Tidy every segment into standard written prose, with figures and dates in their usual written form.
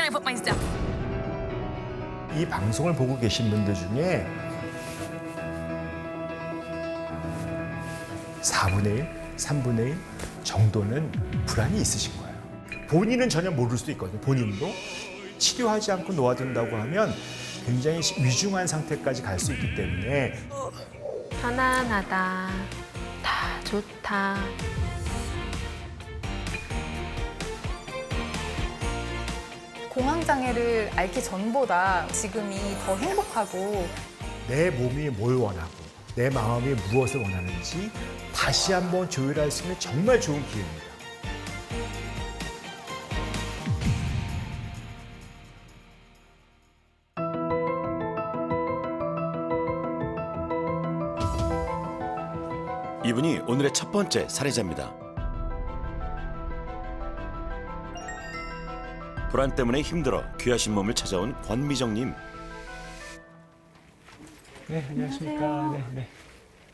can I put my stuff? 이 방송을 보고 계신 분들 중에 4분의 1, 3분의 1 정도는 불안이 있으신 거예요. 본인은 전혀 모를 수도 있거든요. 본인도 치료하지 않고 놓아둔다고 하면 굉장히 위중한 상태까지 갈 수 있기 때문에 편안하다. 다 좋다. 공황장애를 앓기 전보다 지금이 더 행복하고 내 몸이 뭘 원하고 내 마음이 무엇을 원하는지 다시 한번 조율할 수 있는 정말 좋은 기회입니다. 이분이 오늘의 첫 번째 사례자입니다. 불안 때문에 힘들어 귀하신 몸을 찾아온 권미정님. 네, 안녕하십니까. 네, 네.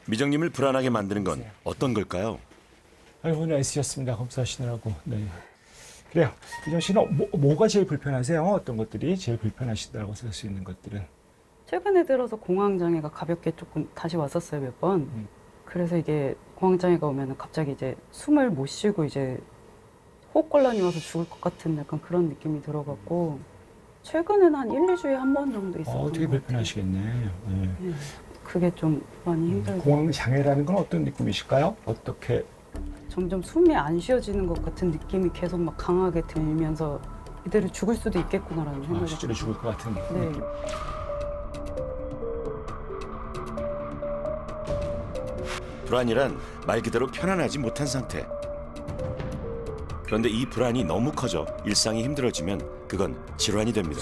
미정님을 불안하게 만드는 건 어떤 걸까요? 아이고, 오늘 애쓰셨습니다. 검사하시느라고. 네. 그래요. 미정 씨는 뭐가 제일 불편하세요? 어떤 것들이 제일 불편하시다고 쓸 수 있는 것들은? 최근에 들어서 공황장애가 가볍게 조금 다시 왔었어요, 몇 번. 그래서 이게 공황장애가 오면 갑자기 이제 숨을 못 쉬고 이제 호흡곤란이 와서 죽을 것 같은 약간 그런 느낌이 들어갖고 최근에는 한 1, 2주에 한 번 정도 있었던 되게 것 같아요. 불편하시겠네. 네. 네. 그게 좀 많이 힘들고 공황장애라는 건 어떤 느낌이실까요? 어떻게? 점점 숨이 안 쉬어지는 것 같은 느낌이 계속 막 강하게 들면서 이대로 죽을 수도 있겠구나라는 생각이 실제로 죽을 것 같은 네. 느낌. 불안이란 말 그대로 편안하지 못한 상태. 그런데 이 불안이 너무 커져 일상이 힘들어지면 그건 질환이 됩니다.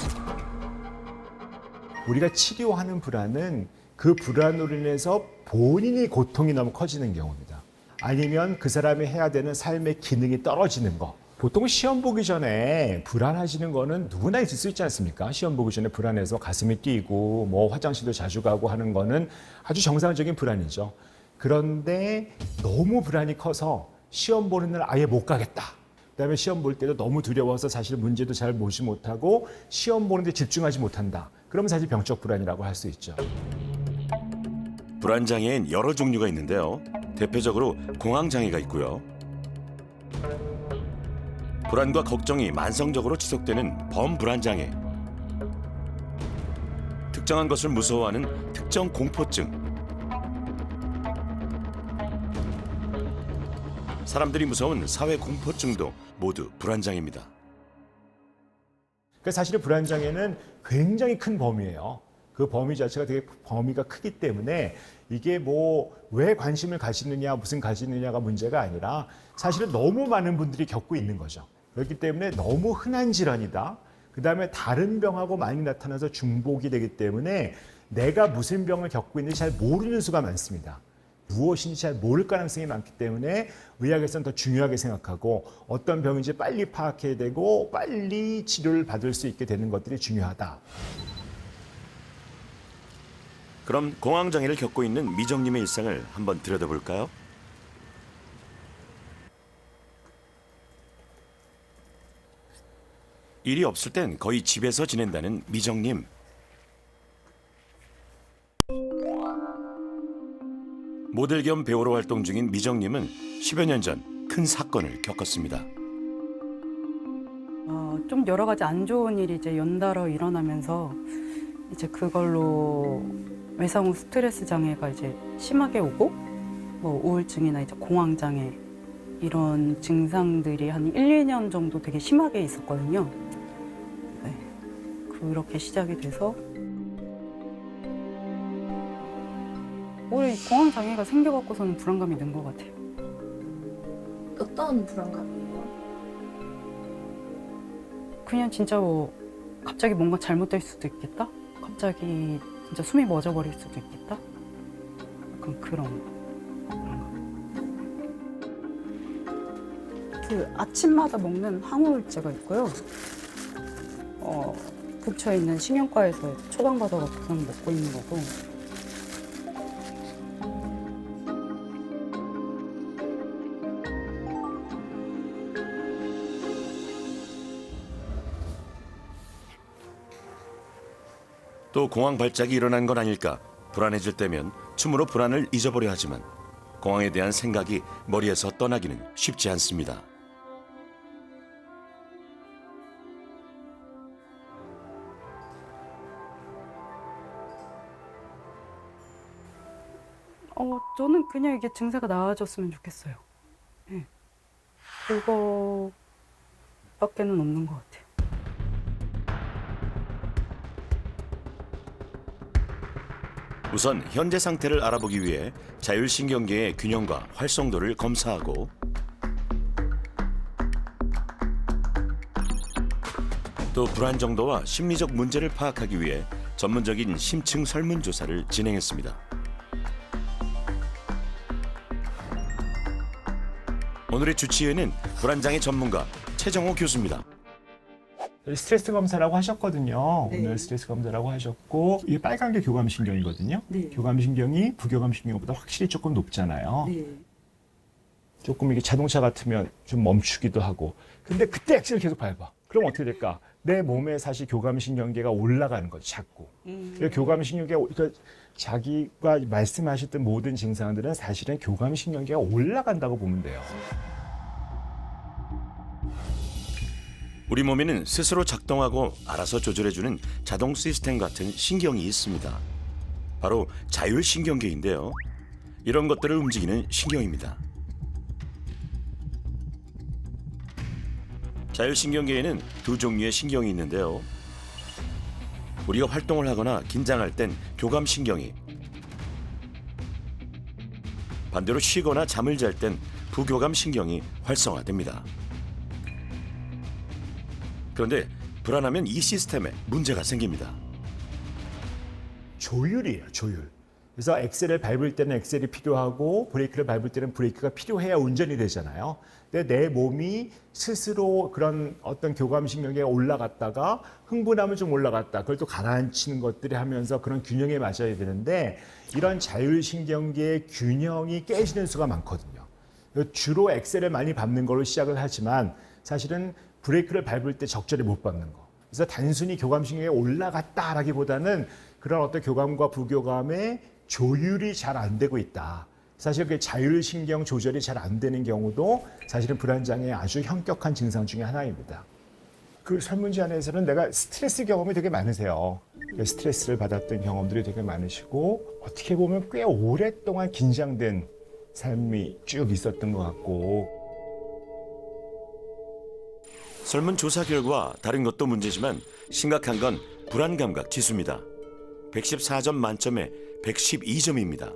우리가 치료하는 불안은 그 불안으로 인해서 본인이 고통이 너무 커지는 경우입니다. 아니면 그 사람이 해야 되는 삶의 기능이 떨어지는 거. 보통 시험 보기 전에 불안하시는 거는 누구나 있을 수 있지 않습니까? 시험 보기 전에 불안해서 가슴이 뛰고 뭐 화장실도 자주 가고 하는 거는 아주 정상적인 불안이죠. 그런데 너무 불안이 커서 시험 보는 날 아예 못 가겠다. 그다음에 시험 볼 때도 너무 두려워서 사실 문제도 잘 보지 못하고 시험 보는 데 집중하지 못한다. 그러면 사실 병적 불안이라고 할 수 있죠. 불안 장애엔 여러 종류가 있는데요. 대표적으로 공황 장애가 있고요. 불안과 걱정이 만성적으로 지속되는 범불안 장애. 특정한 것을 무서워하는 특정 공포증. 사람들이 무서운 사회 공포증도 모두 불안 장애입니다. 그러니까 사실은 불안 장애는 굉장히 큰 범위예요. 그 범위 자체가 되게 범위가 크기 때문에 이게 뭐 왜 관심을 가지느냐 무슨 가지느냐가 문제가 아니라 사실은 너무 많은 분들이 겪고 있는 거죠. 그렇기 때문에 너무 흔한 질환이다. 그다음에 다른 병하고 많이 나타나서 중복이 되기 때문에 내가 무슨 병을 겪고 있는지 잘 모르는 수가 많습니다. 무엇인지 잘 모를 가능성이 많기 때문에 의학에서는 더 중요하게 생각하고 어떤 병인지 빨리 파악해야 되고 빨리 치료를 받을 수 있게 되는 것들이 중요하다. 그럼 공황 장애를 겪고 있는 미정님의 일상을 한번 들여다볼까요? 일이 없을 땐 거의 집에서 지낸다는 미정님. 모델 겸 배우로 활동 중인 미정님은 10여 년 전 큰 사건을 겪었습니다. 좀 여러 가지 안 좋은 일이 이제 연달아 일어나면서 이제 그걸로 외상 후 스트레스 장애가 이제 심하게 오고 뭐 우울증이나 이제 공황 장애 이런 증상들이 한 1, 2년 정도 되게 심하게 있었거든요. 네. 그렇게 시작이 돼서 올해 공황 장애가 생겨갖고서는 불안감이 는 것 같아요. 어떤 불안감이에요? 그냥 진짜 뭐 갑자기 뭔가 잘못될 수도 있겠다? 갑자기 진짜 숨이 멎어버릴 수도 있겠다? 약간 그런. 그 아침마다 먹는 항우울제가 있고요. 근처에 있는 신경과에서 처방받아서 먹고 있는 거고. 또 공황 발작이 일어난 건 아닐까 불안해질 때면 춤으로 불안을 잊어보려 하지만 공황에 대한 생각이 머리에서 떠나기는 쉽지 않습니다. 저는 그냥 이게 증세가 나아졌으면 좋겠어요. 네. 그거밖에는 없는 것 같아요. 우선 현재 상태를 알아보기 위해 자율신경계의 균형과 활성도를 검사하고 또 불안 정도와 심리적 문제를 파악하기 위해 전문적인 심층 설문조사를 진행했습니다. 오늘의 주치의는 불안장애 전문가 최정호 교수입니다. 스트레스 검사라고 하셨거든요. 네. 오늘 스트레스 검사라고 하셨고 이게 빨간 게 교감신경이거든요. 네. 교감신경이 부교감신경보다 확실히 조금 높잖아요. 네. 조금 이게 자동차 같으면 좀 멈추기도 하고. 근데 그때 엑셀을 계속 밟아. 그럼 어떻게 될까? 내 몸에 사실 교감신경계가 올라가는 거죠, 자꾸. 그러니까 교감신경계가 그러니까 자기가 말씀하셨던 모든 증상들은 사실은 교감신경계가 올라간다고 보면 돼요. 우리 몸에는 스스로 작동하고 알아서 조절해주는 자동 시스템 같은 신경이 있습니다. 바로 자율신경계인데요. 이런 것들을 움직이는 신경입니다. 자율신경계에는 두 종류의 신경이 있는데요. 우리가 활동을 하거나 긴장할 땐 교감신경이, 반대로 쉬거나 잠을 잘 땐 부교감신경이 활성화됩니다. 그런데 불안하면 이 시스템에 문제가 생깁니다. 조율이에요, 조율. 그래서 엑셀을 밟을 때는 엑셀이 필요하고 브레이크를 밟을 때는 브레이크가 필요해야 운전이 되잖아요. 근데 내 몸이 스스로 그런 어떤 교감신경계가 올라갔다가 흥분하면 좀 올라갔다. 그걸 또 가라앉히는 것들이 하면서 그런 균형에 맞아야 되는데 이런 자율신경계의 균형이 깨지는 수가 많거든요. 주로 엑셀을 많이 밟는 걸로 시작을 하지만 사실은 브레이크를 밟을 때 적절히 못 밟는 거. 그래서 단순히 교감신경이 올라갔다라기보다는 그런 어떤 교감과 부교감의 조율이 잘 안 되고 있다. 사실 그 자율신경 조절이 잘 안 되는 경우도 사실은 불안장애의 아주 현격한 증상 중에 하나입니다. 그 설문지 안에서는 내가 스트레스 경험이 되게 많으세요. 스트레스를 받았던 경험들이 되게 많으시고 어떻게 보면 꽤 오랫동안 긴장된 삶이 쭉 있었던 것 같고 설문조사 결과 다른 것도 문제지만 심각한 건 불안감각 지수입니다. 114점 만점에 112점입니다.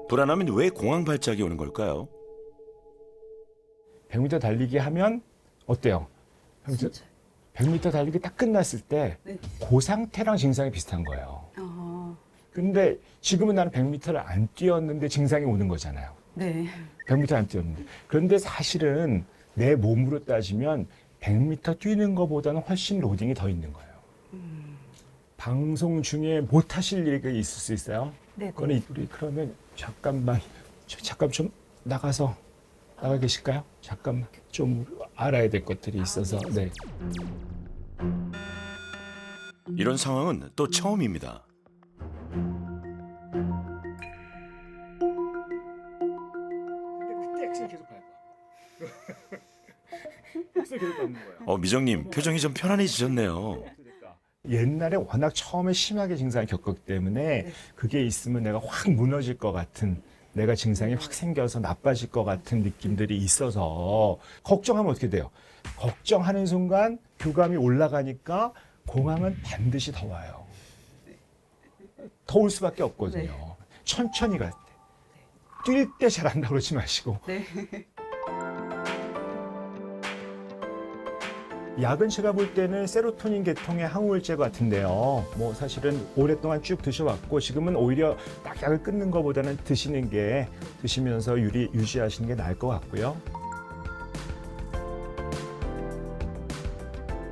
불안하면 왜 공황 발작이 오는 걸까요? 100m 달리기 하면 어때요? 100m 달리기 딱 끝났을 때 그 상태랑 증상이 비슷한 거예요. 근데 지금은 나는 100m를 안 뛰었는데 증상이 오는 거잖아요. 네. 100m 안 뛰었는데. 그런데 사실은 내 몸으로 따지면 100m 뛰는 것보다는 훨씬 로딩이 더 있는 거예요. 방송 중에 못 하실 일이 있을 수 있어요? 네. 그거는 우리 그러면 잠깐 좀 나가 계실까요? 잠깐만 좀 알아야 될 것들이 있어서. 네. 이런 상황은 또 처음입니다. 그때 엑셀 계속 밟아. 엑셀 계속 밟는 거예요. 미정님 표정이 좀 편안해지셨네요. 옛날에 워낙 처음에 심하게 증상을 겪었기 때문에 그게 있으면 내가 확 무너질 것 같은 내가 증상이 확 생겨서 나빠질 것 같은 느낌들이 있어서 걱정하면 어떻게 돼요? 걱정하는 순간 교감이 올라가니까 공황은 반드시 더 와요. 더 올 수밖에 없거든요. 천천히 갈 때. 뛸 때 잘한다고 그러지 마시고. 네. 약은 제가 볼 때는 세로토닌 계통의 항우울제 같은데요. 뭐 사실은 오랫동안 쭉 드셔왔고 지금은 오히려 딱 약을 끊는 것보다는 드시면서 유지하시는 게 나을 것 같고요.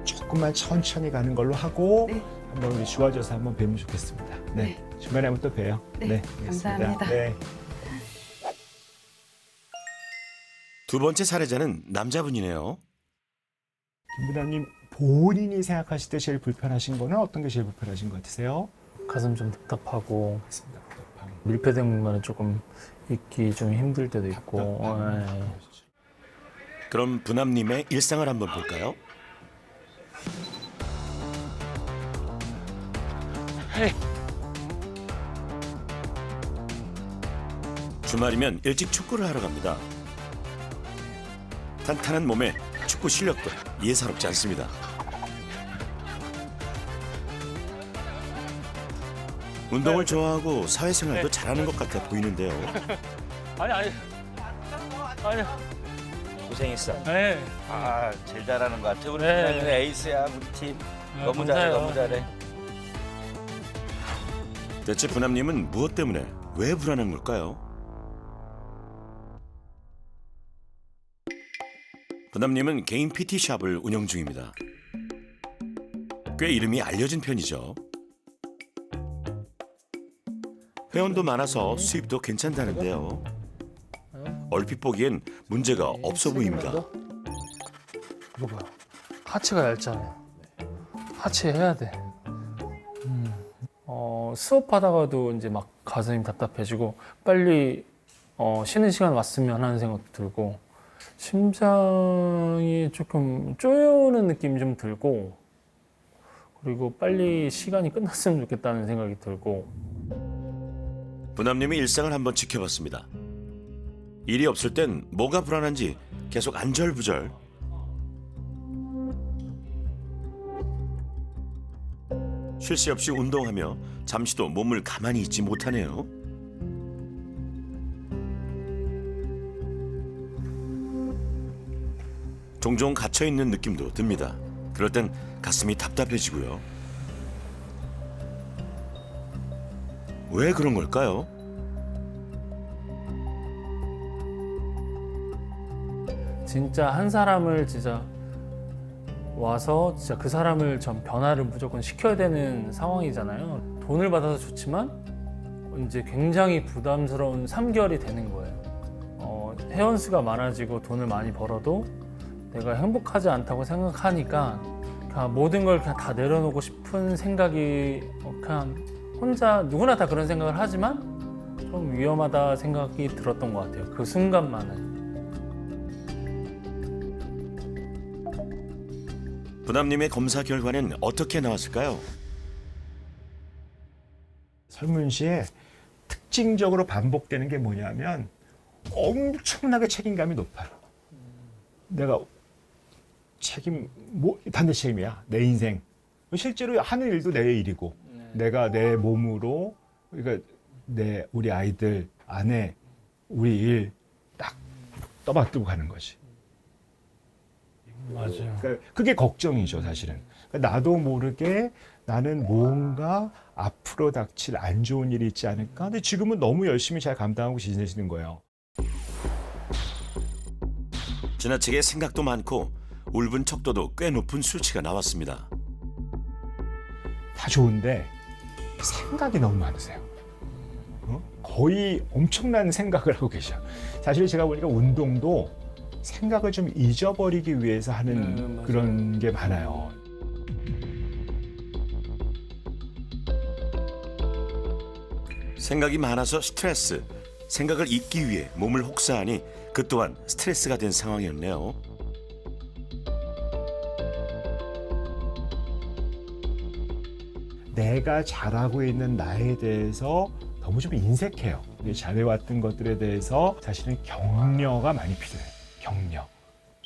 조금만 천천히 가는 걸로 하고 한번 우리 좋아져서 한번 뵈면 좋겠습니다. 네. 주말에 한번 또 봬요. 네, 알겠습니다. 감사합니다. 네. 두 번째 사례자는 남자분이네요. 김 부장님 본인이 생각하실 때 제일 불편하신 거는 어떤 게 제일 불편하신 것 같으세요? 가슴 좀 답답하고 밀폐된 공간에 조금 있기 좀 힘들 때도 있고. 예. 그럼 부남님의 일상을 한번 볼까요? 주말이면 일찍 축구를 하러 갑니다. 탄탄한 몸에 축구 실력도 예사롭지 않습니다. 운동을 좋아하고 사회생활도 잘하는 것 같아 보이는데요. 아니. 고생했어. 네. 아, 제일 잘하는 것 같아. 우리 네. 부장님 에이스야, 우리 팀. 너무 감사해요. 잘해, 너무 잘해. 대체 부남님은 무엇 때문에 왜 불안한 걸까요? 부남님은 개인 PT샵을 운영 중입니다. 꽤 이름이 알려진 편이죠. 회원도 많아서 수입도 괜찮다는데요. 얼핏 보기엔 문제가 없어 보입니다. 이거 봐요. 하체가 얇잖아요. 하체 해야 돼. 수업하다가도 이제 막 가슴이 답답해지고 빨리 쉬는 시간 왔으면 하는 생각도 들고 심장이 조금 쪼여오는 느낌이 좀 들고 그리고 빨리 시간이 끝났으면 좋겠다는 생각이 들고 부남님의 일상을 한번 지켜봤습니다. 일이 없을 땐 뭐가 불안한지 계속 안절부절. 쉴 새 없이 운동하며 잠시도 몸을 가만히 있지 못하네요. 종종 갇혀있는 느낌도 듭니다. 그럴 땐 가슴이 답답해지고요. 왜 그런 걸까요? 진짜 한 사람을 진짜 와서 진짜 그 사람을 전 변화를 무조건 시켜야 되는 상황이잖아요. 돈을 받아서 좋지만 이제 굉장히 부담스러운 3개월이 되는 거예요. 회원수가 많아지고 돈을 많이 벌어도 내가 행복하지 않다고 생각하니까 그냥 모든 걸 그냥 다 내려놓고 싶은 생각이 그냥 혼자 누구나 다 그런 생각을 하지만 좀 위험하다 생각이 들었던 것 같아요. 그 순간만은. 부남님의 검사 결과는 어떻게 나왔을까요? 설문시에 특징적으로 반복되는 게 뭐냐면 엄청나게 책임감이 높아요. 내가 반대 책임이야. 내 인생. 실제로 하는 일도 내 일이고 내가 내 몸으로 그러니까 우리 아이들, 아내, 우리 일 딱 떠받들고 가는 거지. 맞아요. 그러니까 그게 걱정이죠, 사실은. 그러니까 나도 모르게 나는 뭔가 앞으로 닥칠 안 좋은 일이 있지 않을까? 근데 지금은 너무 열심히 잘 감당하고 지내시는 거예요. 지나치게 생각도 많고 울분 척도도 꽤 높은 수치가 나왔습니다. 다 좋은데 생각이 너무 많으세요. 거의 엄청난 생각을 하고 계셔. 사실 제가 보니까 운동도 생각을 좀 잊어버리기 위해서 하는 그런 게 많아요. 생각이 많아서 스트레스, 생각을 잊기 위해 몸을 혹사하니 그 또한 스트레스가 된 상황이었네요. 내가 잘하고 있는 나에 대해서 너무 좀 인색해요. 잘해왔던 것들에 대해서 사실은 격려가 많이 필요해요. 격려.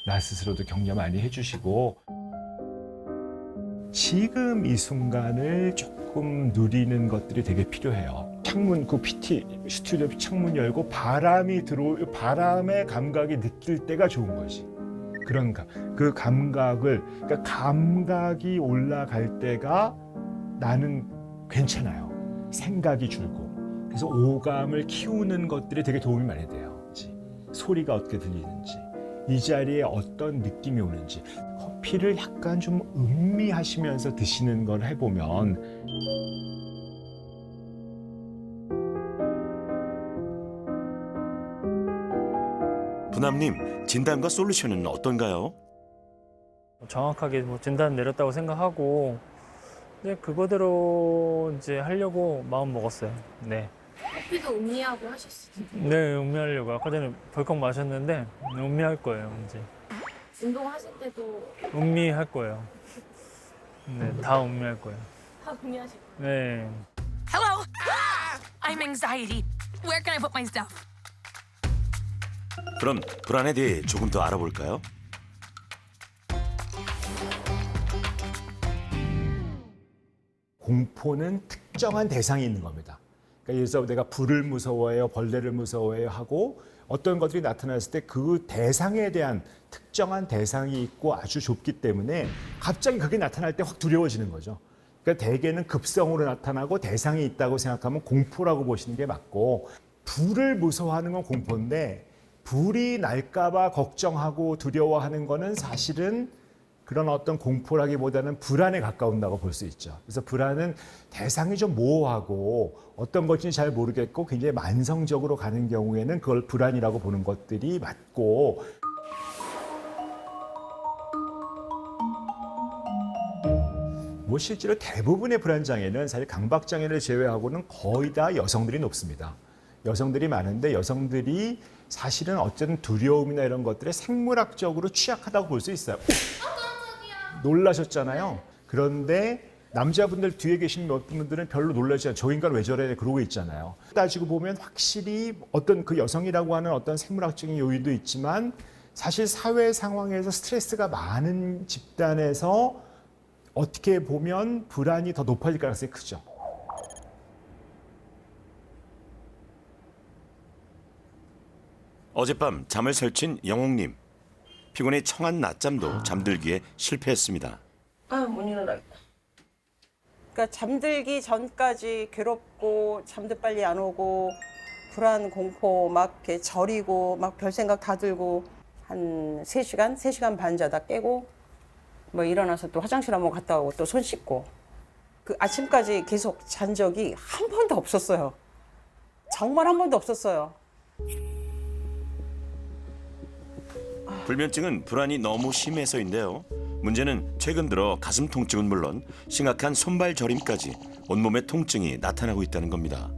나 스스로도 격려 많이 해주시고 지금 이 순간을 조금 누리는 것들이 되게 필요해요. 창문, 그 PT 스튜디오 창문 열고 바람의 감각이 느낄 때가 좋은 거지. 그 감각을, 그러니까 감각이 올라갈 때가 나는 괜찮아요. 생각이 줄고. 그래서 오감을 키우는 것들이 되게 도움이 많이 돼요. 소리가 어떻게 들리는지, 이 자리에 어떤 느낌이 오는지. 커피를 약간 좀 음미하시면서 드시는 걸 해보면 부남님, 진단과 솔루션은 어떤가요? 정확하게 뭐 진단 내렸다고 생각하고 이제 그거대로 이제 하려고 마음 먹었어요. 네. 커피도 음미하고 하셨어요. 네, 음미하려고. 아까 전에 벌컥 마셨는데 음미할 거예요, 이제. 운동하실 때도 음미할 거예요. 네, 다 음미할 거예요. 다 음미하시고. 네. Hello? I'm anxiety. Where can I put my stuff? 그럼 불안에 대해 조금 더 알아볼까요? 공포는 특정한 대상이 있는 겁니다. 그러니까 예를 들어서 내가 불을 무서워해요, 벌레를 무서워해요 하고 어떤 것들이 나타났을 때 그 대상에 대한 특정한 대상이 있고 아주 좁기 때문에 갑자기 그게 나타날 때 확 두려워지는 거죠. 그러니까 대개는 급성으로 나타나고 대상이 있다고 생각하면 공포라고 보시는 게 맞고, 불을 무서워하는 건 공포인데 불이 날까 봐 걱정하고 두려워하는 거는 사실은 그런 어떤 공포라기보다는 불안에 가까운다고 볼 수 있죠. 그래서 불안은 대상이 좀 모호하고 어떤 것인지 잘 모르겠고 굉장히 만성적으로 가는 경우에는 그걸 불안이라고 보는 것들이 맞고, 뭐 실제로 대부분의 불안장애는 사실 강박장애를 제외하고는 거의 다 여성들이 높습니다. 여성들이 많은데 여성들이 사실은 어쨌든 두려움이나 이런 것들에 생물학적으로 취약하다고 볼 수 있어요. 놀라셨잖아요. 그런데 남자분들 뒤에 계신 몇 분들은 별로 놀라지 않아요. 저 인간 왜 저래 그러고 있잖아요. 따지고 보면 확실히 어떤 그 여성이라고 하는 어떤 생물학적인 요인도 있지만 사실 사회 상황에서 스트레스가 많은 집단에서 어떻게 보면 불안이 더 높아질 가능성이 크죠. 어젯밤 잠을 설친 영옥님. 피곤해 청한 낮잠도 잠들기에 실패했습니다. 아, 못 일어나겠다. 그러니까 잠들기 전까지 괴롭고 잠도 빨리 안 오고 불안, 공포 막 이렇게 저리고 막 별 생각 다 들고 한 3시간 반 자다 깨고 뭐 일어나서 또 화장실 한번 갔다 오고 또 손 씻고 그 아침까지 계속 잔 적이 한 번도 없었어요. 정말 한 번도 없었어요. 불면증은 불안이 너무 심해서인데요. 문제는 최근 들어 가슴 통증은 물론 심각한 손발 저림까지 온몸에 통증이 나타나고 있다는 겁니다.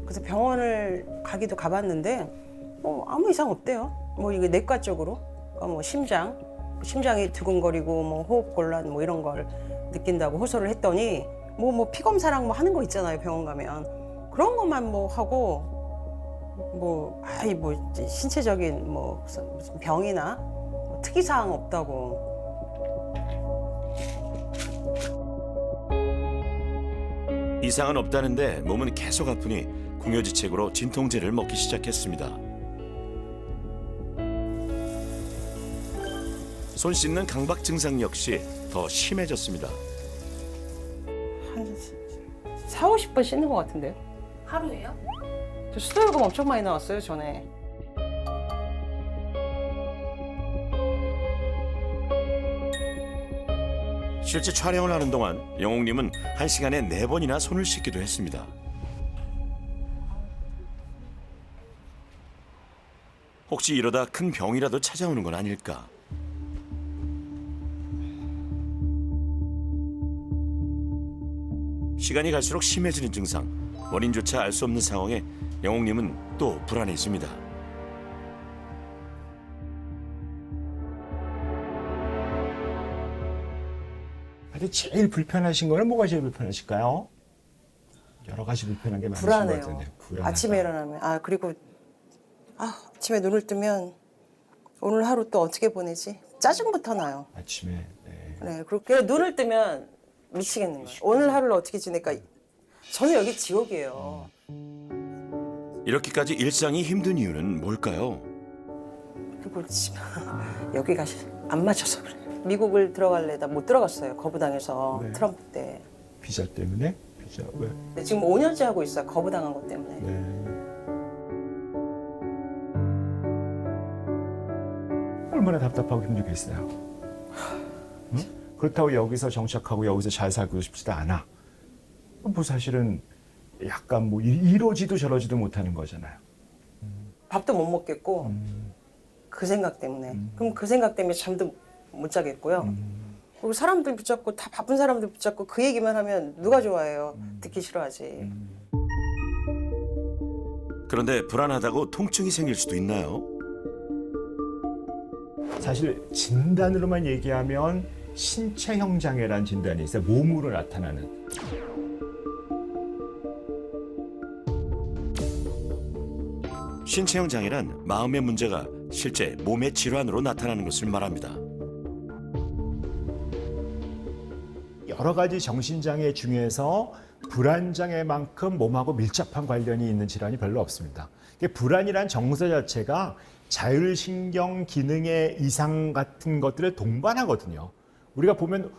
그래서 병원을 가기도 가봤는데 뭐 아무 이상 없대요. 뭐 이게 내과 쪽으로 뭐 심장이 두근거리고 뭐 호흡 곤란 뭐 이런 걸 느낀다고 호소를 했더니 뭐 피 검사랑 뭐 하는 거 있잖아요. 병원 가면 그런 것만 뭐 하고 뭐 이제 신체적인 뭐 무슨 병이나 뭐 특이사항 없다고. 이상은 없다는데 몸은 계속 아프니 궁여지책으로 진통제를 먹기 시작했습니다. 손 씻는 강박 증상 역시 더 심해졌습니다. 한 40-50번 씻는 것 같은데요. 하루에요? 저 수도요금 엄청 많이 나왔어요, 전에. 실제 촬영을 하는 동안 영옥님은 1시간에 4번이나 손을 씻기도 했습니다. 혹시 이러다 큰 병이라도 찾아오는 건 아닐까? 시간이 갈수록 심해지는 증상, 원인조차 알 수 없는 상황에 영옥님은 또 불안해집니다. 근데 제일 불편하신 거는 뭐가 제일 불편하실까요? 여러 가지 불편한 게 많으신 것 불안해요. 같은데. 불안하다. 아침에 일어나면 그리고 아침에 눈을 뜨면 오늘 하루 또 어떻게 보내지? 짜증부터 나요. 아침에. 네. 네, 그렇게 눈을 뜨면 미치겠는 거예요. 오늘 하루를 어떻게 지낼까? 저는 여기 지옥이에요. 이렇게까지 일상이 힘든 이유는 뭘까요? 그리고 여기가 안 맞아서 그래. 미국을 들어갈래다 못 들어갔어요. 거부당해서 네. 트럼프 때. 비자 때문에? 비자 왜? 근데 지금 5년째 하고 있어요. 거부당한 것 때문에. 네. 얼마나 답답하고 힘들겠어요. 응? 그렇다고 여기서 정착하고 여기서 잘 살고 싶지도 않아. 뭐 사실은 약간 뭐 이러지도 저러지도 못하는 거잖아요. 밥도 못 먹겠고 그 생각 때문에. 그럼 그 생각 때문에 잠도 못 자겠고요. 그리고 사람들 붙잡고 다 바쁜 사람들 붙잡고 그 얘기만 하면 누가 좋아해요. 듣기 싫어하지. 그런데 불안하다고 통증이 생길 수도 있나요? 사실 진단으로만 얘기하면 신체형 장애라는 진단이 있어요. 몸으로 나타나는. 신체형 장애란 마음의 문제가 실제 몸의 질환으로 나타나는 것을 말합니다. 여러 가지 정신장애 중에서 불안장애만큼 몸하고 밀접한 관련이 있는 질환이 별로 없습니다. 불안이란 정서 자체가 자율신경 기능의 이상 같은 것들을 동반하거든요. 우리가 보면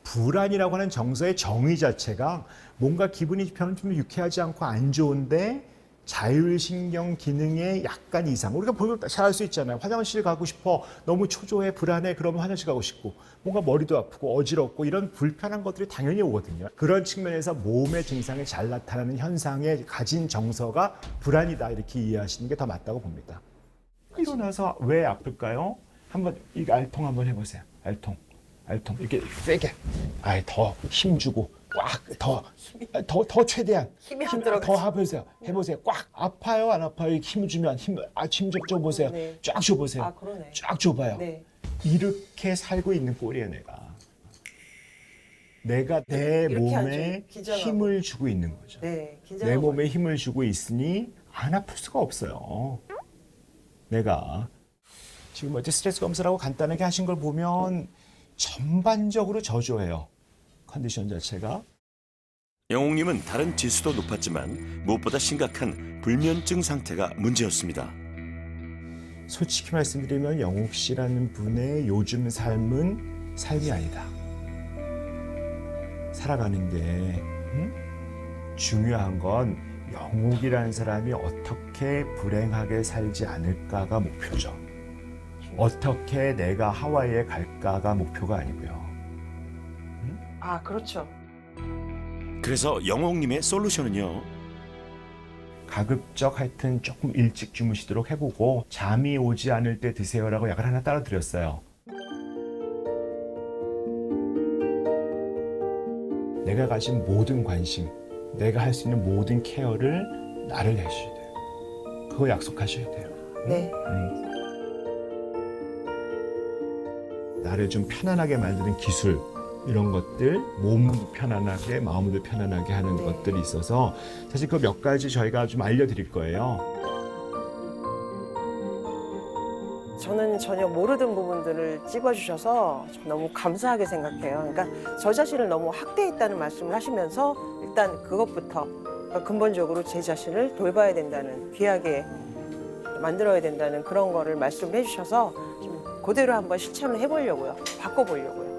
불안이라고 하는 정서의 정의 자체가 뭔가 기분이 좀 유쾌하지 않고 안 좋은데 자율신경 기능의 약간 이상. 우리가 보면 잘 알 수 있잖아요. 화장실 가고 싶어. 너무 초조해, 불안해. 그러면 화장실 가고 싶고. 뭔가 머리도 아프고 어지럽고 이런 불편한 것들이 당연히 오거든요. 그런 측면에서 몸의 증상이 잘 나타나는 현상에 가진 정서가 불안이다. 이렇게 이해하시는 게 더 맞다고 봅니다. 일어나서 왜 아플까요? 한번 이 알통 한번 해보세요. 알통. 이렇게 세게. 더 힘주고 꽉 더 최대한 힘이 안 들어가지. 더 해보세요. 꽉 아파요 안 아파요? 힘 주면 힘 좀 줘보세요. 네. 쫙 줘보세요. 아, 그러네. 쫙 줘봐요. 네. 이렇게 살고 있는 꼴이에요 내가 내 이렇게 몸에 앉아요. 기절하고. 힘을 주고 있는 거죠. 네, 내 긴장하고. 몸에 힘을 주고 있으니 안 아플 수가 없어요. 내가 지금 어째 스트레스 검사라고 간단하게 하신 걸 보면 전반적으로 저조해요. 컨디션 자체가. 영옥님은 다른 지수도 높았지만 무엇보다 심각한 불면증 상태가 문제였습니다. 솔직히 말씀드리면 영옥 씨라는 분의 요즘 삶은 삶이 아니다. 살아가는 게 중요한 건 영옥이라는 사람이 어떻게 불행하게 살지 않을까가 목표죠. 어떻게 내가 하와이에 갈까가 목표가 아니고요. 아, 그렇죠. 그래서 영옥님의 솔루션은요. 가급적 하여튼 조금 일찍 주무시도록 해보고 잠이 오지 않을 때 드세요라고 약을 하나 따라 드렸어요. 내가 가진 모든 관심, 내가 할 수 있는 모든 케어를 나를 해주셔야 돼요. 그거 약속하셔야 돼요. 네. 나를 좀 편안하게 만드는 기술 이런 것들, 몸도 편안하게, 마음도 편안하게 하는 네. 것들이 있어서 사실 그 몇 가지 저희가 좀 알려드릴 거예요. 저는 전혀 모르던 부분들을 찝어주셔서 너무 감사하게 생각해요. 그러니까 저 자신을 너무 학대했다는 말씀을 하시면서 일단 그것부터 그러니까 근본적으로 제 자신을 돌봐야 된다는, 귀하게 만들어야 된다는 그런 거를 말씀을 해주셔서 좀 그대로 한번 실천을 해보려고요. 바꿔보려고요.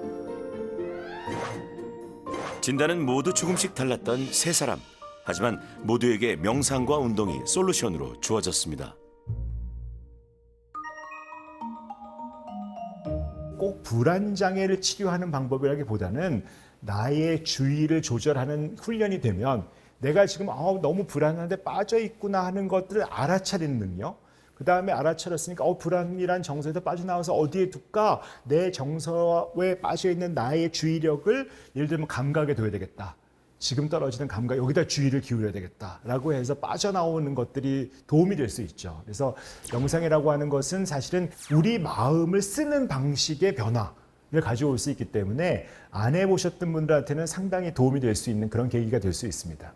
진단은 모두 조금씩 달랐던 세 사람. 하지만 모두에게 명상과 운동이 솔루션으로 주어졌습니다. 꼭 불안장애를 치료하는 방법이라기보다는 나의 주의를 조절하는 훈련이 되면 내가 지금 너무 불안한데 빠져 있구나 하는 것들을 알아차리는 능력. 그 다음에 알아차렸으니까 불안이란 정서에서 빠져나와서 어디에 둘까? 내 정서에 빠져있는 나의 주의력을 예를 들면 감각에 둬야 되겠다. 지금 떨어지는 감각, 여기다 주의를 기울여야 되겠다라고 해서 빠져나오는 것들이 도움이 될 수 있죠. 그래서 명상이라고 하는 것은 사실은 우리 마음을 쓰는 방식의 변화를 가져올 수 있기 때문에 안 해보셨던 분들한테는 상당히 도움이 될 수 있는 그런 계기가 될 수 있습니다.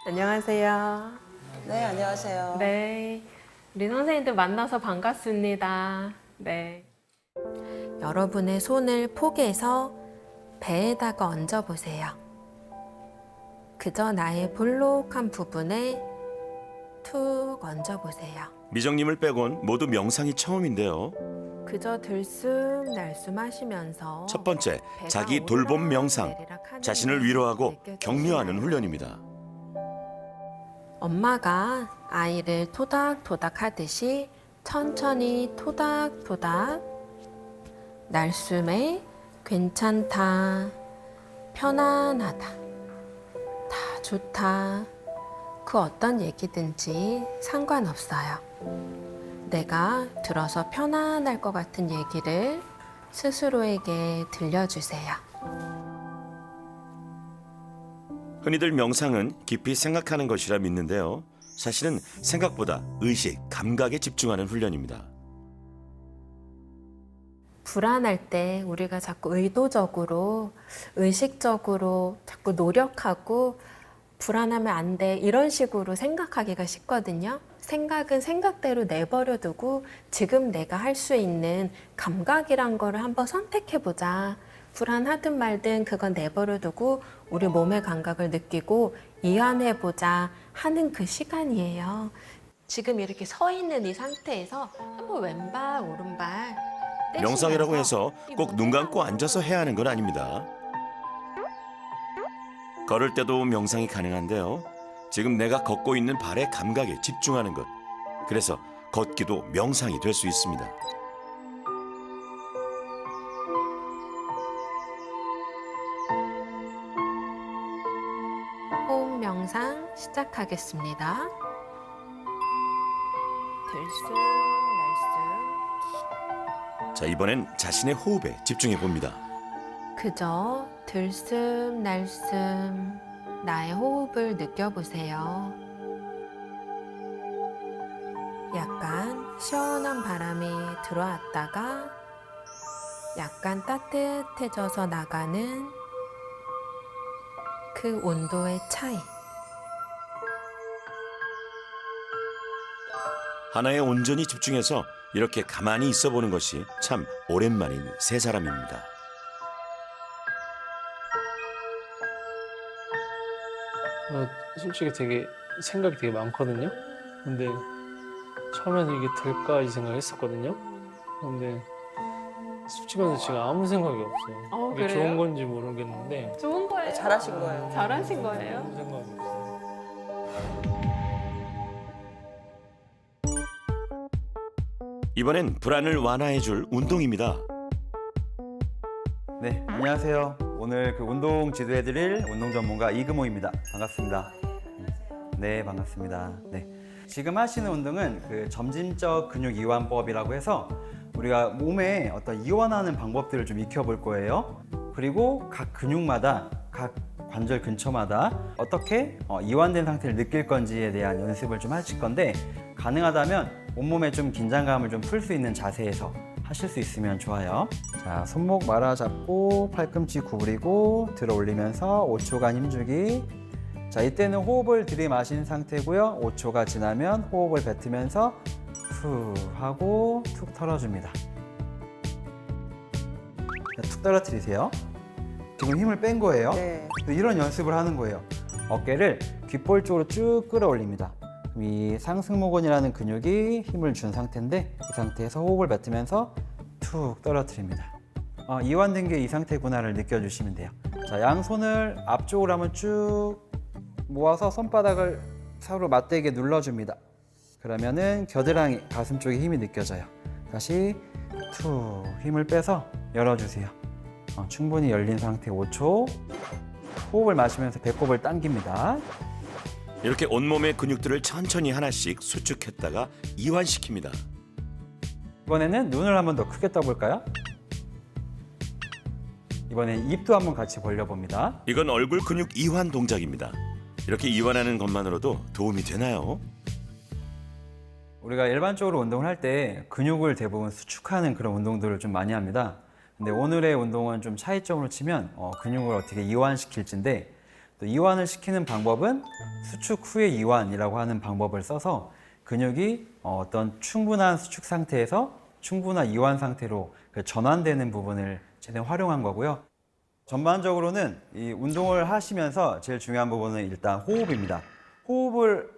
안녕하세요. 네, 안녕하세요. 네. 우리 선생님들 만나서 반갑습니다. 네. 여러분의 손을 포개서 배에다가 얹어보세요. 그저 나의 볼록한 부분에 툭 얹어보세요. 미정님을 빼곤 모두 명상이 처음인데요. 그저 들숨 날숨 하시면서 첫 번째, 배가 자기 돌봄 오르락 명상. 내리락 하는 자신을 게 위로하고 느껴지시나요? 격려하는 훈련입니다. 엄마가 아이를 토닥토닥 하듯이 천천히 토닥토닥 날숨에 괜찮다 편안하다. 다 좋다. 그 어떤 얘기든지 상관없어요. 내가 들어서 편안할 것 같은 얘기를 스스로에게 들려주세요. 흔히들 명상은 깊이 생각하는 것이라 믿는데요. 사실은 생각보다 의식, 감각에 집중하는 훈련입니다. 불안할 때 우리가 자꾸 의도적으로, 의식적으로 자꾸 노력하고 불안하면 안 돼 이런 식으로 생각하기가 쉽거든요. 생각은 생각대로 내버려 두고 지금 내가 할 수 있는 감각이란 거를 한번 선택해보자. 불안하든 말든 그건 내버려 두고 우리 몸의 감각을 느끼고 이완해보자 하는 그 시간이에요. 지금 이렇게 서 있는 이 상태에서 한번 왼발, 오른발 명상이라고 해서 꼭 눈 감고 앉아서 해야 하는 건 아닙니다. 걸을 때도 명상이 가능한데요. 지금 내가 걷고 있는 발의 감각에 집중하는 것. 그래서 걷기도 명상이 될 수 있습니다. 호흡 명상 시작하겠습니다. 들숨, 날숨. 자, 이번엔 자신의 호흡에 집중해 봅니다. 그저 들숨, 날숨 나의 호흡을 느껴보세요. 약간 시원한 바람이 들어왔다가 약간 따뜻해져서 나가는 그 온도의 차이. 하나에 온전히 집중해서 이렇게 가만히 있어 보는 것이 참 오랜만인 세 사람입니다. 솔직히 되게 생각이 되게 많거든요. 근데 처음에는 이게 될까 이 생각을 했었거든요. 근데 솔직히 말해서 지금 아무 생각이 없어요. 이게 그래요? 좋은 건지 모르겠는데 좋은 거예요. 잘하신 거예요. 잘하신 거예요. 아무 생각이 없어요. 이번엔 불안을 완화해 줄 운동입니다. 네, 안녕하세요. 오늘 그 운동 지도해드릴 운동 전문가 이금호입니다. 반갑습니다. 네, 반갑습니다. 네, 지금 하시는 운동은 그 점진적 근육 이완법이라고 해서 우리가 몸에 어떤 이완하는 방법들을 좀 익혀볼 거예요. 그리고 각 근육마다, 각 관절 근처마다 어떻게 이완된 상태를 느낄 건지에 대한 연습을 좀 하실 건데, 가능하다면 온몸에 좀 긴장감을 좀 풀 수 있는 자세에서 하실 수 있으면 좋아요. 자, 손목 말아 잡고 팔꿈치 구부리고 들어 올리면서 5초간 힘주기. 자, 이때는 호흡을 들이마신 상태고요. 5초가 지나면 호흡을 뱉으면서 후 하고 툭 털어줍니다. 자, 툭 떨어뜨리세요. 지금 힘을 뺀 거예요. 네. 이런 연습을 하는 거예요. 어깨를 귓볼 쪽으로 쭉 끌어올립니다. 이 상승모근이라는 근육이 힘을 준 상태인데, 이 상태에서 호흡을 뱉으면서 툭 떨어뜨립니다. 이완된 게 이 상태구나를 느껴주시면 돼요. 자, 양손을 앞쪽으로 한번 쭉 모아서 손바닥을 서로 맞대게 눌러줍니다. 그러면은 겨드랑이, 가슴 쪽에 힘이 느껴져요. 다시 툭 힘을 빼서 열어주세요. 충분히 열린 상태 5초. 호흡을 마시면서 배꼽을 당깁니다. 이렇게 온몸의 근육들을 천천히 하나씩 수축했다가 이완시킵니다. 이번에는 눈을 한번 더 크게 떠볼까요? 이번엔 입도 한번 같이 벌려봅니다. 이건 얼굴 근육 이완 동작입니다. 이렇게 이완하는 것만으로도 도움이 되나요? 우리가 일반적으로 운동을 할 때 근육을 대부분 수축하는 그런 운동들을 좀 많이 합니다. 근데 오늘의 운동은 좀 차이점으로 치면 근육을 어떻게 이완시킬지인데, 또 이완을 시키는 방법은 수축 후의 이완이라고 하는 방법을 써서 근육이 어떤 충분한 수축 상태에서 충분한 이완 상태로 전환되는 부분을 최대한 활용한 거고요. 전반적으로는 이 운동을 하시면서 제일 중요한 부분은 일단 호흡입니다. 호흡을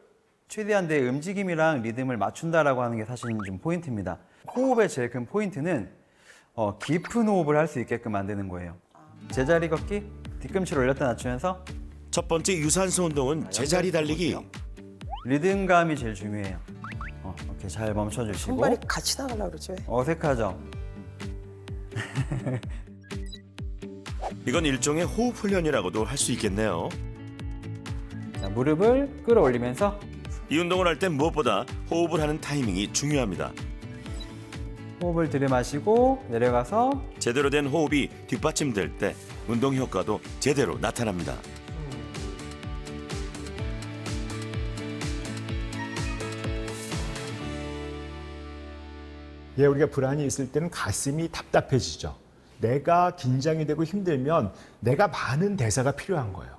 최대한 내 움직임이랑 리듬을 맞춘다라고 하는 게 사실 좀 포인트입니다. 호흡의 제일 큰 포인트는 깊은 호흡을 할 수 있게끔 만드는 거예요. 제자리 걷기, 뒤꿈치를 올렸다 낮추면서. 첫 번째 유산소 운동은 제자리 달리기. 리듬감이 제일 중요해요. 이렇게 잘 멈춰주시고. 손발이 같이 나가려고 그러죠. 어색하죠? 이건 일종의 호흡 훈련이라고도 할 수 있겠네요. 자, 무릎을 끌어올리면서 이 운동을 할 땐 무엇보다 호흡을 하는 타이밍이 중요합니다. 호흡을 들이마시고 내려가서 제대로 된 호흡이 뒷받침될 때 운동 효과도 제대로 나타납니다. 예, 우리가 불안이 있을 때는 가슴이 답답해지죠. 내가 긴장이 되고 힘들면 내가 많은 대사가 필요한 거예요.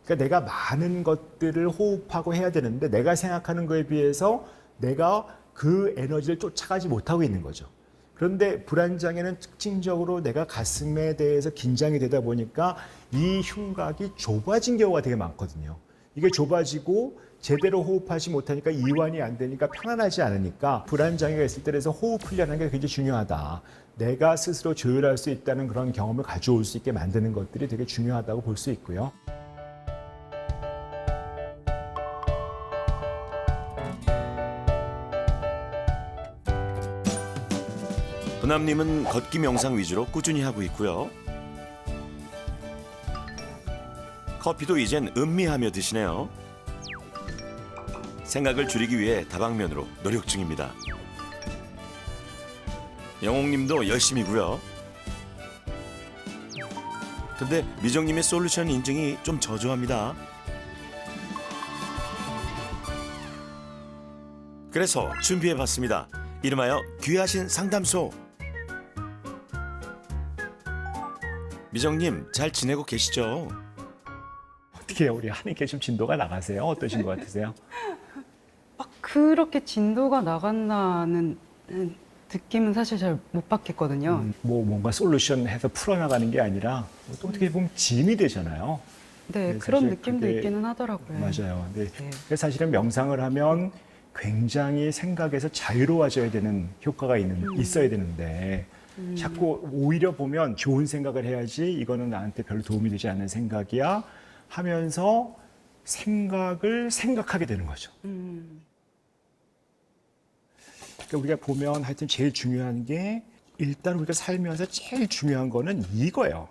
그러니까 내가 많은 것들을 호흡하고 해야 되는데 내가 생각하는 거에 비해서 내가 그 에너지를 쫓아가지 못하고 있는 거죠. 그런데 불안장애는 특징적으로 내가 가슴에 대해서 긴장이 되다 보니까 이 흉곽이 좁아진 경우가 되게 많거든요. 이게 좁아지고 제대로 호흡하지 못하니까 이완이 안 되니까 편안하지 않으니까 불안장애가 있을 때 그래서 호흡 훈련하는 게 굉장히 중요하다. 내가 스스로 조율할 수 있다는 그런 경험을 가져올 수 있게 만드는 것들이 되게 중요하다고 볼 수 있고요. 부남님은 걷기 명상 위주로 꾸준히 하고 있고요. 커피도 이젠 음미하며 드시네요. 생각을 줄이기 위해 다방면으로 노력 중입니다. 영옥님도 열심히고요. 근데 미정님의 솔루션 인증이 좀 저조합니다. 그래서 준비해봤습니다. 이름하여 귀하신 상담소. 미정님 잘 지내고 계시죠? 어떻게 우리 하는 게 좀 진도가 나가세요? 어떠신 것 같으세요? 막 그렇게 진도가 나간다는 느낌은 사실 잘 못 받겠거든요. 뭐 뭔가 솔루션 해서 풀어나가는 게 아니라 또 어떻게 보면 짐이 되잖아요. 네, 네, 그런 사실 느낌도 그게 있기는 하더라고요. 맞아요. 네. 네. 그래서 사실은 명상을 하면 굉장히 생각에서 자유로워져야 되는 효과가 있어야 되는데 자꾸 오히려 보면 좋은 생각을 해야지 이거는 나한테 별로 도움이 되지 않는 생각이야 하면서 생각을 생각하게 되는 거죠. 그러니까 우리가 보면 하여튼 제일 중요한 게 일단 우리가 살면서 제일 중요한 거는 이거예요.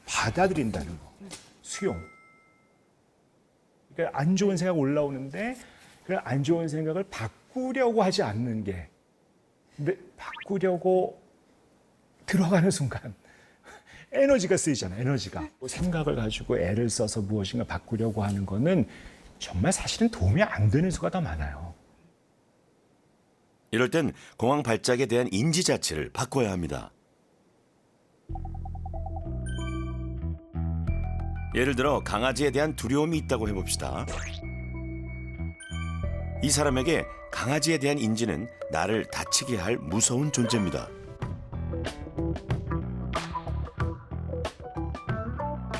받아들인다는 거. 수용. 그러니까 안 좋은 생각 올라오는데 그 안 좋은 생각을 바꾸려고 하지 않는 게 근데 바꾸려고 들어가는 순간 에너지가 쓰이잖아요. 에너지가. 생각을 가지고 애를 써서 무엇인가 바꾸려고 하는 거는 정말 사실은 도움이 안 되는 수가 더 많아요. 이럴 땐 공황 발작에 대한 인지 자체를 바꿔야 합니다. 예를 들어 강아지에 대한 두려움이 있다고 해봅시다. 이 사람에게 강아지에 대한 인지는 나를 다치게 할 무서운 존재입니다.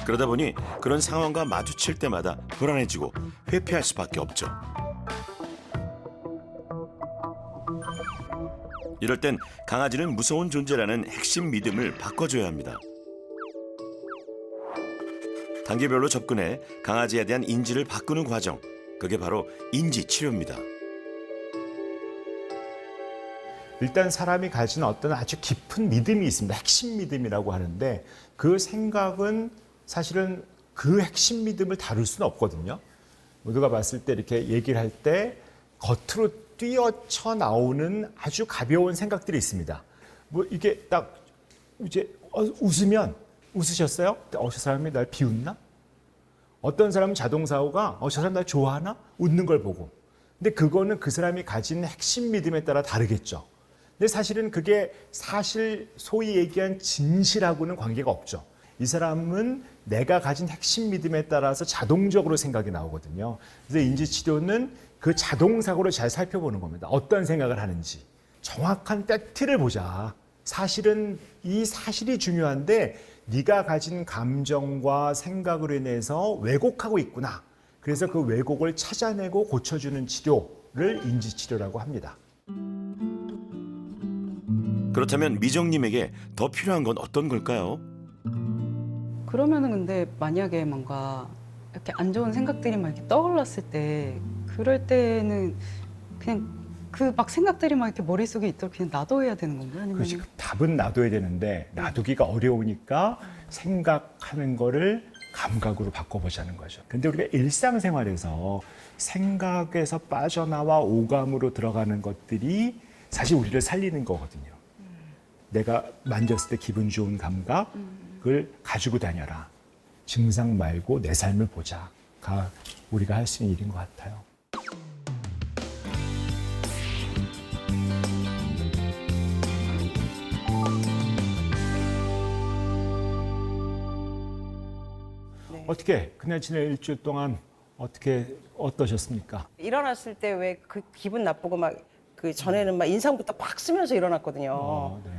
그러다 보니 그런 상황과 마주칠 때마다 불안해지고 회피할 수밖에 없죠. 이럴 땐 강아지는 무서운 존재라는 핵심 믿음을 바꿔줘야 합니다. 단계별로 접근해 강아지에 대한 인지를 바꾸는 과정, 그게 바로 인지치료입니다. 일단 사람이 가진 어떤 아주 깊은 믿음이 있습니다. 핵심 믿음이라고 하는데 그 생각은 사실은 그 핵심 믿음을 다룰 수는 없거든요. 모두가 봤을 때 이렇게 얘기를 할 때 겉으로 뛰어쳐 나오는 아주 가벼운 생각들이 있습니다. 뭐 이게 딱 이제 웃으면 웃으셨어요? 저 사람이 날 비웃나? 어떤 사람은 자동사고가 저 사람 날 좋아하나? 웃는 걸 보고. 근데 그거는 그 사람이 가진 핵심 믿음에 따라 다르겠죠. 근데 사실은 그게 사실 소위 얘기한 진실하고는 관계가 없죠. 이 사람은 내가 가진 핵심 믿음에 따라서 자동적으로 생각이 나오거든요. 그래서 인지치료는 그 자동사고를 잘 살펴보는 겁니다. 어떤 생각을 하는지. 정확한 팩트를 보자. 사실은 이 사실이 중요한데 네가 가진 감정과 생각으로 인해서 왜곡하고 있구나. 그래서 그 왜곡을 찾아내고 고쳐주는 치료를 인지치료라고 합니다. 그렇다면 미정님에게 더 필요한 건 어떤 걸까요? 그러면은 근데 만약에 뭔가 이렇게 안 좋은 생각들이 막 이렇게 떠올랐을 때 그럴 때는 그냥 그 막 생각들이 막 이렇게 머릿속에 있도록 그냥 놔둬야 되는 건가요? 아니면 그렇지. 답은 놔둬야 되는데 놔두기가 어려우니까 생각하는 거를 감각으로 바꿔보자는 거죠. 근데 우리가 일상생활에서 생각에서 빠져나와 오감으로 들어가는 것들이 사실 우리를 살리는 거거든요. 내가 만졌을 때 기분 좋은 감각을 가지고 다녀라. 증상 말고 내 삶을 보자가 우리가 할 수 있는 일인 것 같아요. 어떻게 그날 지난 일주일 동안 어떠셨습니까? 일어났을 때 왜 그 기분 나쁘고 막 그 전에는 막 인상부터 팍 쓰면서 일어났거든요. 네.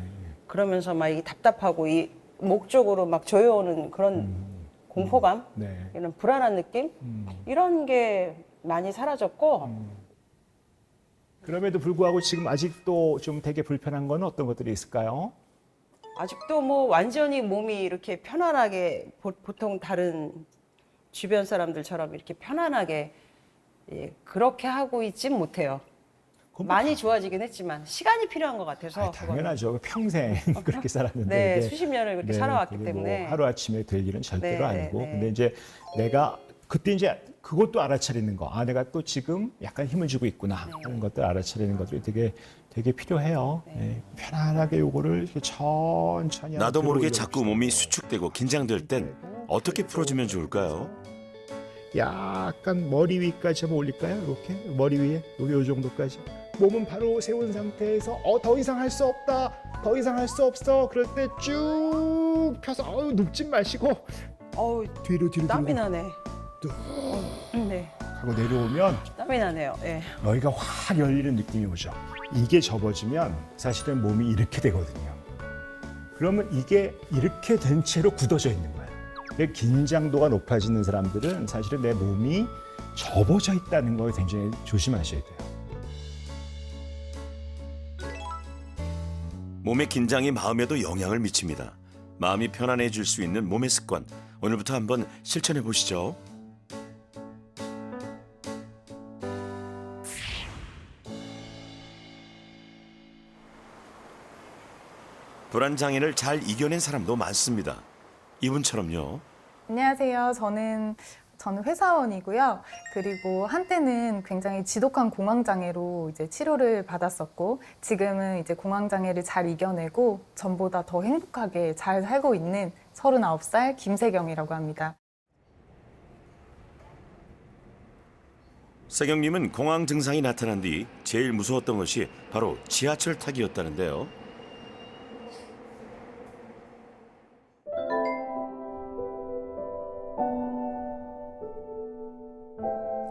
그러면서 막 이 답답하고 이 목 쪽으로 막 조여오는 그런 공포감, 네. 이런 불안한 느낌 이런 게 많이 사라졌고 그럼에도 불구하고 지금 아직도 좀 되게 불편한 건 어떤 것들이 있을까요? 아직도 뭐 완전히 몸이 이렇게 편안하게 보통 다른 주변 사람들처럼 이렇게 편안하게 예, 그렇게 하고 있진 못해요. 많이 좋아지긴 했지만 시간이 필요한 것 같아서. 당연하죠. 평생 그렇게 살았는데. 네, 이게, 수십 년을 그렇게 살아왔기 때문에. 뭐 하루아침에 될 일은 절대로 네, 아니고. 네. 근데 이제 내가 그때 이제 그것도 알아차리는 거. 아, 내가 또 지금 약간 힘을 주고 있구나 하는 것들 알아차리는 것들이 되게 필요해요. 네. 편안하게 요거를 이렇게 천천히. 나도 모르게 들어 자꾸 몸이 수축되고 긴장될 땐 어떻게 풀어주면 좋을까요? 약간 머리 위까지 한번 올릴까요? 이렇게 머리 위에 여기 요 정도까지. 몸은 바로 세운 상태에서 더 이상 할 수 없다. 더 이상 할 수 없어. 그럴 때 쭉 펴서 눕지 마시고 뒤로 땀이 나네. 네. 하고 내려오면 땀이 나네요. 예. 여기가 확 열리는 느낌이 오죠. 이게 접어지면 사실은 몸이 이렇게 되거든요. 그러면 이게 이렇게 된 채로 굳어져 있는 거예요. 근데 긴장도가 높아지는 사람들은 사실은 내 몸이 접어져 있다는 걸 굉장히 조심하셔야 돼요. 몸의 긴장이 마음에도 영향을 미칩니다. 마음이 편안해질 수 있는 몸의 습관. 오늘부터 한번 실천해 보시죠. 불안 장애를 잘 이겨낸 사람도 많습니다. 이분처럼요. 안녕하세요. 저는 회사원이고요. 그리고 한때는 굉장히 지독한 공황장애로 이제 치료를 받았었고, 지금은 이제 공황장애를 잘 이겨내고 전보다 더 행복하게 잘 살고 있는 39살 김세경이라고 합니다. 세경님은 공황 증상이 나타난 뒤 제일 무서웠던 것이 바로 지하철 타기였다는데요.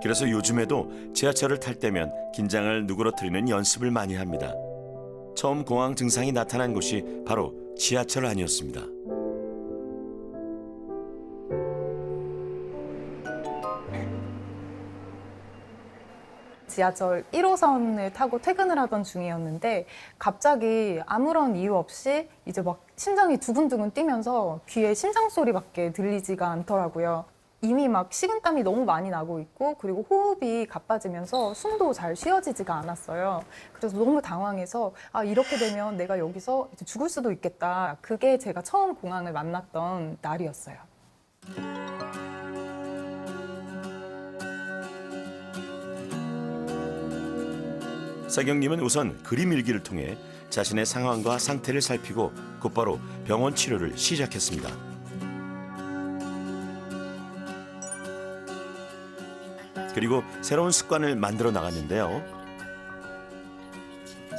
그래서 요즘에도 지하철을 탈 때면 긴장을 누그러뜨리는 연습을 많이 합니다. 처음 공황 증상이 나타난 곳이 바로 지하철 안이었습니다. 지하철 1호선을 타고 퇴근을 하던 중이었는데 갑자기 아무런 이유 없이 이제 막 심장이 두근두근 뛰면서 귀에 심장 소리밖에 들리지가 않더라고요. 이미 막 식은땀이 너무 많이 나고 있고, 그리고 호흡이 가빠지면서 숨도 잘 쉬어지지가 않았어요. 그래서 너무 당황해서 이렇게 되면 내가 여기서 이제 죽을 수도 있겠다. 그게 제가 처음 공황을 만났던 날이었어요. 세경님은 우선 그림 일기를 통해 자신의 상황과 상태를 살피고 곧바로 병원 치료를 시작했습니다. 그리고 새로운 습관을 만들어 나갔는데요.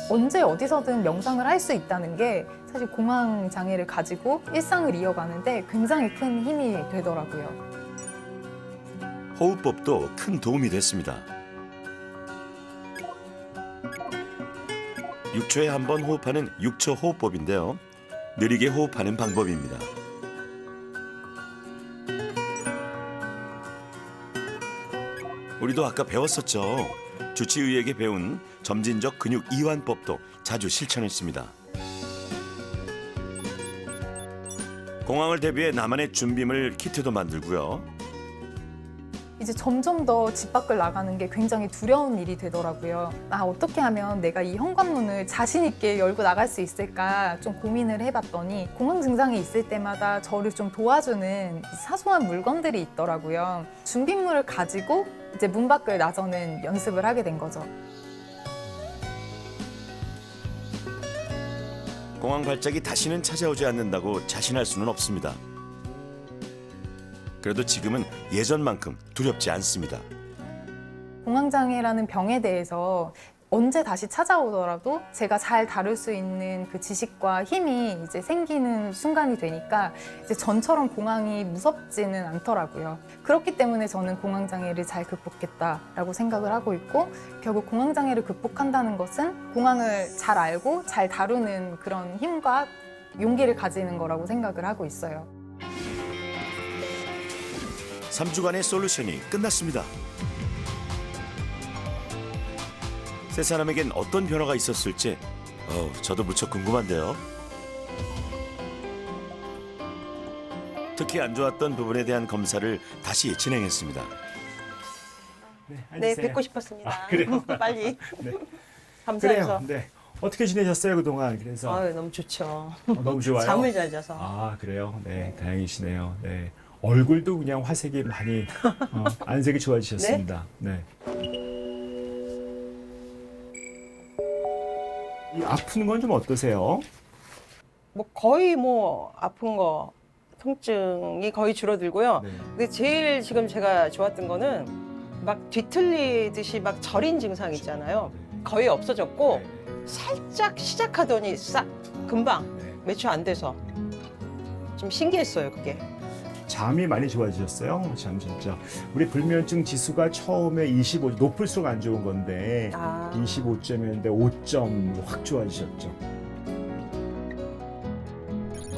언제 어디서든 명상을 할 수 있다는 게 사실 공황 장애를 가지고 일상을 이어가는데 굉장히 큰 힘이 되더라고요. 호흡법도 큰 도움이 됐습니다. 6초에 한 번 호흡하는 6초 호흡법인데요. 느리게 호흡하는 방법입니다. 우리도 아까 배웠었죠. 주치의에게 배운 점진적 근육 이완법도 자주 실천했습니다. 공황을 대비해 나만의 준비물 키트도 만들고요. 이제 점점 더 집 밖을 나가는 게 굉장히 두려운 일이 되더라고요. 어떻게 하면 내가 이 현관문을 자신 있게 열고 나갈 수 있을까 좀 고민을 해봤더니 공황 증상이 있을 때마다 저를 좀 도와주는 사소한 물건들이 있더라고요. 준비물을 가지고 이제 문 밖을 나서는 연습을 하게 된 거죠. 공황 발작이 다시는 찾아오지 않는다고 자신할 수는 없습니다. 그래도 지금은 예전만큼 두렵지 않습니다. 공황장애라는 병에 대해서 언제 다시 찾아오더라도 제가 잘 다룰 수 있는 그 지식과 힘이 이제 생기는 순간이 되니까 이제 전처럼 공황이 무섭지는 않더라고요. 그렇기 때문에 저는 공황장애를 잘 극복했다라고 생각을 하고 있고, 결국 공황장애를 극복한다는 것은 공황을 잘 알고 잘 다루는 그런 힘과 용기를 가지는 거라고 생각을 하고 있어요. 3주간의 솔루션이 끝났습니다. 세 사람에겐 어떤 변화가 있었을지 저도 무척 궁금한데요. 특히 안 좋았던 부분에 대한 검사를 다시 진행했습니다. 네, 뵙고 싶었습니다. 그래요? 빨리. 네. 감사해서. 그래요. 네. 어떻게 지내셨어요 그동안? 그래서 아유, 너무 좋죠. 너무 좋아요. 잠을 잘 자서. 아 그래요? 네, 다행이시네요. 네. 얼굴도 그냥 화색이 많이 안색이 좋아지셨습니다. 네. 이 아픈 건 좀 어떠세요? 뭐 거의 뭐 아픈 거, 통증이 거의 줄어들고요. 네. 근데 제일 지금 제가 좋았던 거는 막 뒤틀리듯이 막 저린 증상 있잖아요. 거의 없어졌고 살짝 시작하더니 싹 금방 몇 초 안 돼서 좀 신기했어요, 그게. 잠이 많이 좋아지셨어요? 참 진짜 우리 불면증 지수가 처음에 25 높을수록 안 좋은 건데 25점이었는데 5점 확 좋아지셨죠.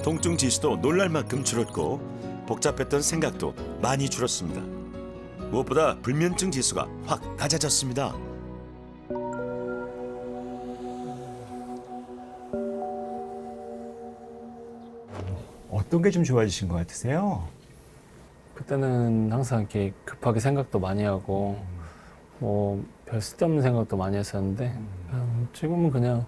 통증 지수도 놀랄 만큼 줄었고 복잡했던 생각도 많이 줄었습니다. 무엇보다 불면증 지수가 확 낮아졌습니다. 어떤 게 좀 좋아지신 것 같으세요? 그때는 항상 이렇게 급하게 생각도 많이 하고 뭐 별 쓸데없는 생각도 많이 했었는데 지금은 그냥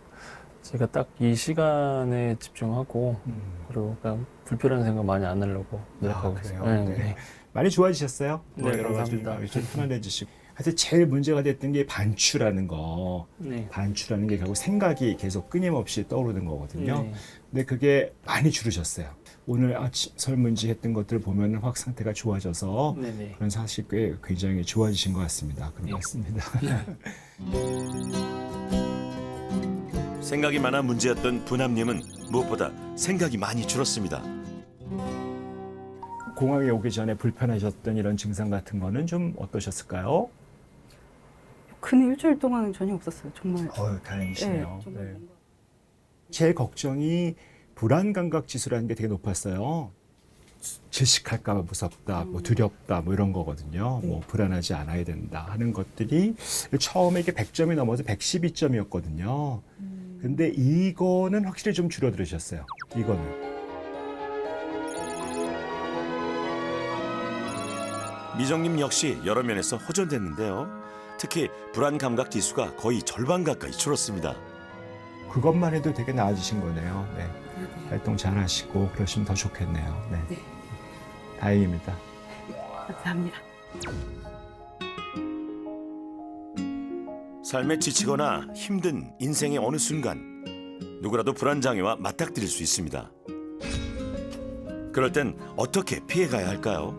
제가 딱 이 시간에 집중하고 그리고 그냥 불필요한 생각 많이 안 하려고 노력하고 있어요. 그래요? 네. 많이 좋아지셨어요? 네, 뭐 여러 가지 감사합니다. 좀 편안해지시고. 하여튼 제일 문제가 됐던 게 반추라는 거. 네. 반추라는 게 결국 생각이 계속 끊임없이 떠오르는 거거든요. 네. 근데 그게 많이 줄으셨어요. 오늘 아침 설문지 했던 것들 보면 확 상태가 좋아져서 네네. 그런 사실 꽤 굉장히 좋아지신 것 같습니다. 그런 것 같습니다. 생각이 많아 문제였던 부남님은 무엇보다 생각이 많이 줄었습니다. 공항에 오기 전에 불편하셨던 이런 증상 같은 거는 좀 어떠셨을까요? 근 일주일 동안은 전혀 없었어요. 정말. 다행이시네요. 네, 정말 네. 제 걱정이 불안 감각 지수라는 게 되게 높았어요. 질식할까 봐 무섭다, 뭐 두렵다, 뭐 이런 거거든요. 뭐 불안하지 않아야 된다 하는 것들이 처음에 이게 100점이 넘어서 112점이었거든요. 근데 이거는 확실히 좀 줄어들으셨어요. 이거는. 미정님 역시 여러 면에서 호전됐는데요. 특히 불안 감각 지수가 거의 절반 가까이 줄었습니다. 그것만 해도 되게 나아지신 거네요. 네. 활동 잘 하시고 그러시면 더 좋겠네요. 네. 네. 다행입니다. 감사합니다. 삶에 지치거나 힘든 인생의 어느 순간 누구라도 불안장애와 맞닥뜨릴 수 있습니다. 그럴 땐 어떻게 피해가야 할까요?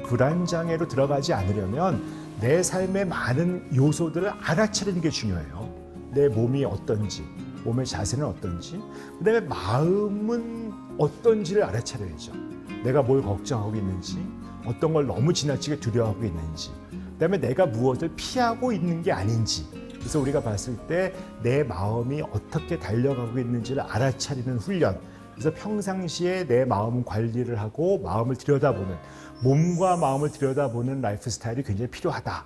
불안장애로 들어가지 않으려면 내 삶의 많은 요소들을 알아차리는 게 중요해요. 내 몸이 어떤지, 몸의 자세는 어떤지, 그다음에 마음은 어떤지를 알아차려야죠. 내가 뭘 걱정하고 있는지, 어떤 걸 너무 지나치게 두려워하고 있는지, 그다음에 내가 무엇을 피하고 있는 게 아닌지. 그래서 우리가 봤을 때 내 마음이 어떻게 달려가고 있는지를 알아차리는 훈련. 그래서 평상시에 내 마음 관리를 하고 마음을 들여다보는, 몸과 마음을 들여다보는 라이프 스타일이 굉장히 필요하다.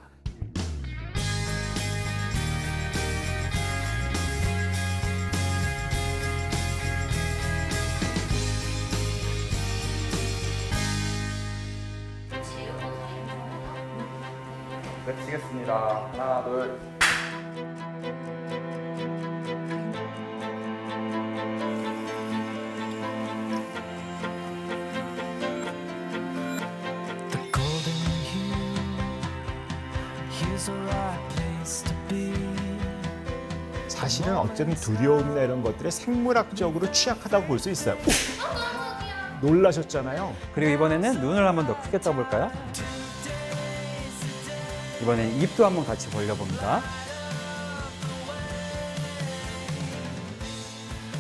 보시겠습니다. 하나, 둘. 사실은 어쨌든 두려움이나 이런 것들에 생물학적으로 취약하다고 볼 수 있어요. 놀라셨잖아요. 그리고 이번에는 눈을 한번 더 크게 떠볼까요? 이번엔 입도 한번 같이 벌려봅니다.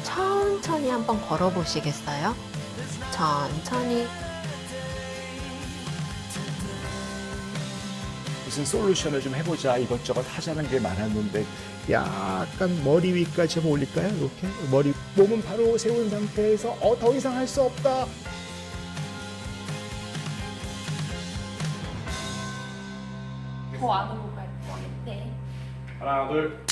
천천히 한번 걸어보시겠어요? 천천히. 무슨 솔루션을 좀 해보자, 이것저것 하자는 게 많았는데 약간 머리 위까지 한번 올릴까요? 이렇게 몸은 바로 세운 상태에서 더 이상 할 수 없다. 더 안으로 갈 뻔했대. 하나, 둘.